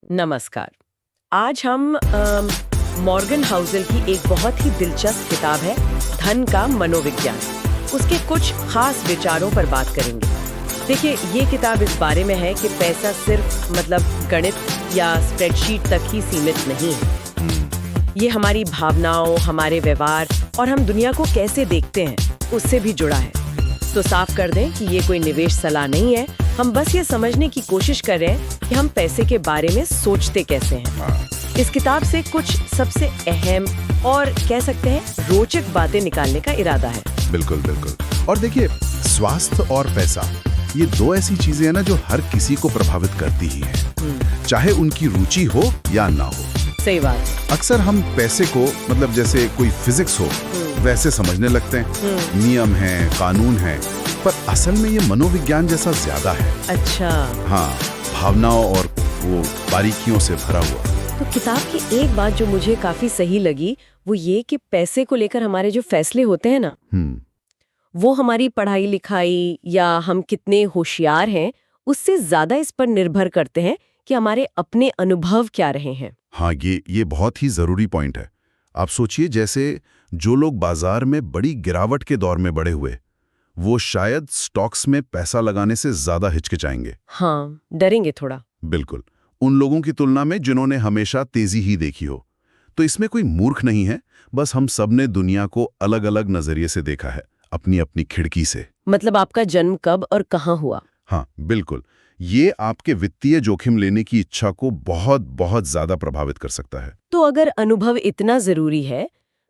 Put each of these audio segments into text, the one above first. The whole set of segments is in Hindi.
नमस्कार। आज हम मॉर्गन हाउसल की एक बहुत ही दिलचस्प किताब है, धन का मनोविज्ञान, उसके कुछ खास विचारों पर बात करेंगे। देखिए, ये किताब इस बारे में है कि पैसा सिर्फ गणित या स्प्रेडशीट तक ही सीमित नहीं है। ये हमारी भावनाओं, हमारे व्यवहार और हम दुनिया को कैसे देखते हैं उससे भी जुड़ा है। तो साफ कर दें कि ये कोई निवेश सलाह नहीं है, हम बस ये समझने की कोशिश कर रहे हैं कि हम पैसे के बारे में सोचते कैसे हैं। इस किताब से कुछ सबसे अहम और कह सकते हैं रोचक बातें निकालने का इरादा है। बिल्कुल बिल्कुल। और देखिए, स्वास्थ्य और पैसा, ये दो ऐसी चीजें हैं ना जो हर किसी को प्रभावित करती ही है, चाहे उनकी रुचि हो या ना हो। सही बात। अक्सर हम पैसे को जैसे कोई फिजिक्स हो वैसे समझने लगते हैं, नियम है, कानून है, पर असल में ये मनोविज्ञान जैसा ज्यादा है। अच्छा। हाँ, भावनाओं और वो बारीकियों से भरा हुआ। तो किताब की एक बात जो मुझे काफी सही लगी वो ये कि पैसे को लेकर हमारे जो फैसले होते हैं ना, वो हमारी पढ़ाई लिखाई या हम कितने होशियार हैं उससे ज्यादा इस पर निर्भर करते हैं कि हमारे अपने अनुभव क्या रहे हैं। हाँ, ये बहुत ही जरूरी पॉइंट है। आप सोचिए, जैसे जो लोग बाजार में बड़ी गिरावट के दौर में बड़े हुए, वो शायद स्टॉक्स में पैसा लगाने से ज्यादा हिचकिचाएंगे। हाँ, डरेंगे थोड़ा। बिल्कुल, उन लोगों की तुलना में जिन्होंने हमेशा तेजी ही देखी हो। तो इसमें कोई मूर्ख नहीं है, बस हम सब ने दुनिया को अलग अलग नजरिए से देखा है, अपनी अपनी खिड़की से। मतलब आपका जन्म कब और कहाँ हुआ? हाँ बिल्कुल, ये आपके वित्तीय जोखिम लेने की इच्छा को बहुत बहुत ज्यादा प्रभावित कर सकता है। तो अगर अनुभव इतना जरूरी है,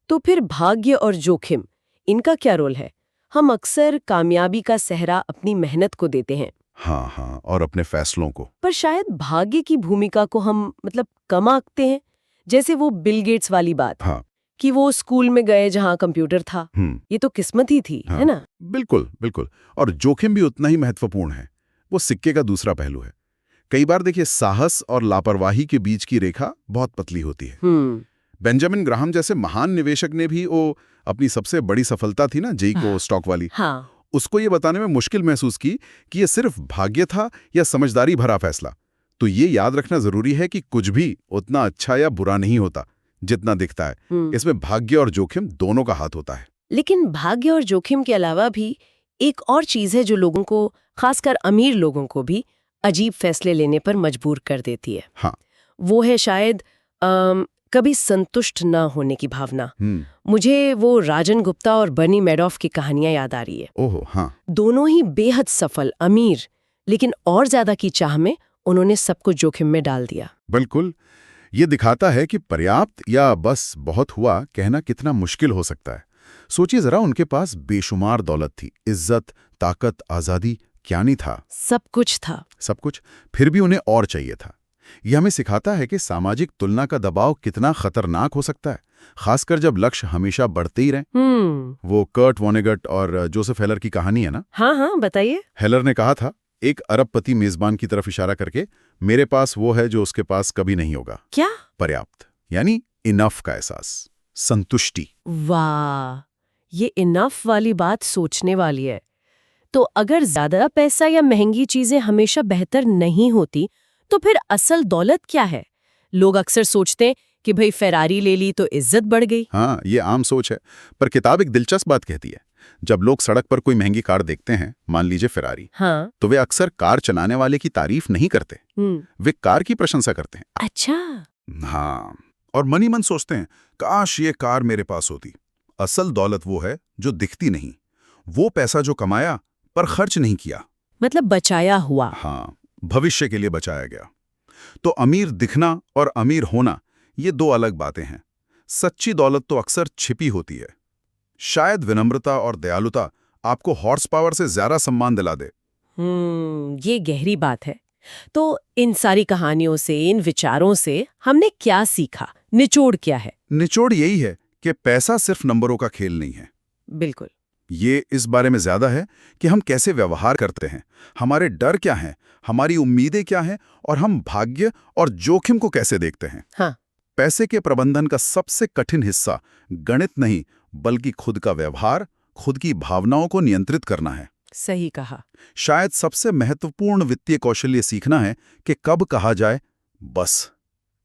तो फिर भाग्य और जोखिम, इनका क्या रोल है? हम अक्सर कामयाबी का सेहरा अपनी मेहनत को देते हैं। हाँ, और अपने फैसलों को। पर शायद भाग्य की भूमिका को हम कम आंकते हैं। जैसे वो बिल गेट्स वाली बात, हाँ, कि वो स्कूल में गए जहां कंप्यूटर था, ये तो किस्मत ही थी, हाँ, है ना? बिल्कुल बिल्कुल। और जोखिम भी उतना ही महत्वपूर्ण है, वो सिक्के का दूसरा पहलू है। कई बार देखिए, साहस और लापरवाही के बीच की रेखा बहुत पतली होती है। बेंजामिन ग्राहम जैसे महान निवेशक ने भी वो अपनी सबसे बड़ी सफलता थी ना, जेई को स्टॉक वाली, हाँ। उसको ये बताने में मुश्किल महसूस की कि ये सिर्फ भाग्य था या समझदारी भरा फैसला। तो ये याद रखना जरूरी है कि कुछ भी उतना अच्छा या बुरा नहीं होता जितना दिखता है। इसमें भाग्य और जोखिम दोनों का हाथ होता है। लेकिन भाग्य और जोखिम के अलावा भी एक और चीज है जो लोगों को, खासकर अमीर लोगों को भी अजीब फैसले लेने पर मजबूर कर देती है। हाँ। वो है शायद कभी संतुष्ट न होने की भावना। मुझे वो राजन गुप्ता और बर्नी मैडॉफ की कहानियां याद आ रही है। ओहो, हाँ। दोनों ही बेहद सफल अमीर, लेकिन और ज्यादा की चाह में उन्होंने सब कुछ जोखिम में डाल दिया। बिल्कुल, ये दिखाता है कि पर्याप्त या बस बहुत हुआ कहना कितना मुश्किल हो सकता है। सोचिए जरा, उनके पास बेशुमार दौलत थी, इज्जत, ताकत, आजादी, क्या नहीं था? सब कुछ था। सब कुछ, फिर भी उन्हें और चाहिए था। यह हमें सिखाता है कि सामाजिक तुलना का दबाव कितना खतरनाक हो सकता है, खासकर जब लक्ष्य हमेशा बढ़ते ही रहे। वो कर्ट वोनेगट और जोसेफ हेलर की कहानी है ना? हाँ, बताइए। हेलर ने कहा था, एक अरबपति मेजबान की तरफ इशारा करके, मेरे पास वो है जो उसके पास कभी नहीं होगा। क्या? पर्याप्त, यानी इनफ का एहसास, संतुष्टि। वाह, ये इनफ वाली बात सोचने वाली है। तो अगर ज्यादा पैसा या महंगी चीजें हमेशा बेहतर नहीं होती, तो फिर असल दौलत क्या है? लोग अक्सर सोचते हैं कि भाई फेरारी ले ली तो इज्जत बढ़ गई। हाँ, ये आम सोच है, पर किताब एक दिलचस्प बात कहती है। जब लोग सड़क पर कोई महंगी कार देखते हैं, मान लीजिए फेरारी, हाँ, तो वे अक्सर कार चलाने वाले की तारीफ नहीं करते, वे कार की प्रशंसा करते हैं। अच्छा। हाँ, और मन ही मन सोचते हैं, काश ये कार मेरे पास होती। असल दौलत वो है जो दिखती नहीं, वो पैसा जो कमाया पर खर्च नहीं किया, बचाया हुआ। हाँ, भविष्य के लिए बचाया गया। तो अमीर दिखना और अमीर होना, ये दो अलग बातें हैं। सच्ची दौलत तो अक्सर छिपी होती है। शायद विनम्रता और दयालुता आपको हॉर्स पावर से ज्यादा सम्मान दिला दे। ये गहरी बात है। तो इन सारी कहानियों से, इन विचारों से हमने क्या सीखा? निचोड़ क्या है? निचोड़ यही है कि पैसा सिर्फ नंबरों का खेल नहीं है। बिल्कुल। ये इस बारे में ज्यादा है कि हम कैसे व्यवहार करते हैं, हमारे डर क्या हैं, हमारी उम्मीदें क्या हैं, और हम भाग्य और जोखिम को कैसे देखते हैं। हाँ। पैसे के प्रबंधन का सबसे कठिन हिस्सा गणित नहीं, बल्कि खुद का व्यवहार, खुद की भावनाओं को नियंत्रित करना है। सही कहा। शायद सबसे महत्वपूर्ण वित्तीय कौशल्य सीखना है कि कब कहा जाए बस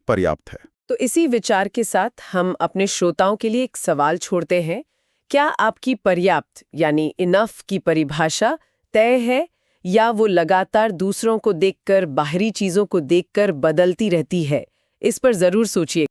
पर्याप्त है। तो इसी विचार के साथ हम अपने श्रोताओं के लिए एक सवाल छोड़ते हैं। क्या आपकी पर्याप्त यानी इनफ की परिभाषा तय है, या वो लगातार दूसरों को देखकर, बाहरी चीजों को देखकर बदलती रहती है? इस पर जरूर सोचिए।